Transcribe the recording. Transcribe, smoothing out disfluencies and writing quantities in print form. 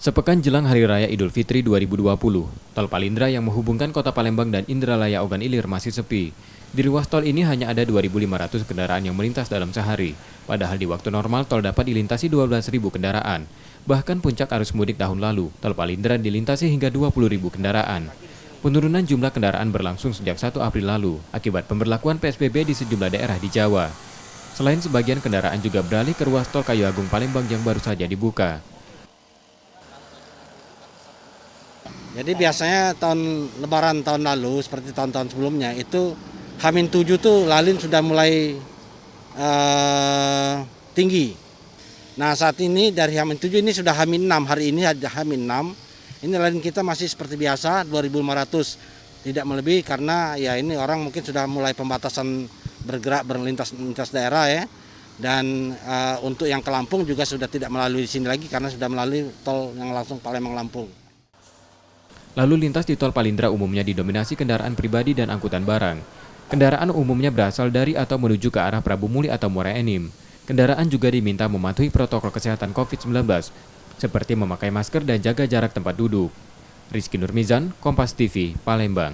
Sepekan jelang Hari Raya Idul Fitri 2020, tol Palindra yang menghubungkan kota Palembang dan Indralaya Ogan Ilir masih sepi. Di ruas tol ini hanya ada 2.500 kendaraan yang melintas dalam sehari. Padahal di waktu normal tol dapat dilintasi 12.000 kendaraan. Bahkan puncak arus mudik tahun lalu, tol Palindra dilintasi hingga 20.000 kendaraan. Penurunan jumlah kendaraan berlangsung sejak 1 April lalu akibat pemberlakuan PSBB di sejumlah daerah di Jawa. Selain sebagian kendaraan juga beralih ke ruas tol Kayu Agung Palembang yang baru saja dibuka. Jadi biasanya tahun Lebaran tahun lalu seperti tahun-tahun sebelumnya itu H-7 tuh lalin sudah mulai tinggi. Nah saat ini dari H-7 ini sudah H-6, hari ini ada H-6. Ini lalin kita masih seperti biasa 2.500, tidak melebihi karena ya ini orang mungkin sudah mulai pembatasan bergerak berlintas daerah ya. Dan untuk yang ke Lampung juga sudah tidak melalui sini lagi karena sudah melalui tol yang langsung Palembang-Lampung. Lalu lintas di tol Palindra umumnya didominasi kendaraan pribadi dan angkutan barang. Kendaraan umumnya berasal dari atau menuju ke arah Prabu Muli atau Muara Enim. Kendaraan juga diminta mematuhi protokol kesehatan COVID-19, seperti memakai masker dan jaga jarak tempat duduk. Rizky Nurmizan, Kompas TV, Palembang.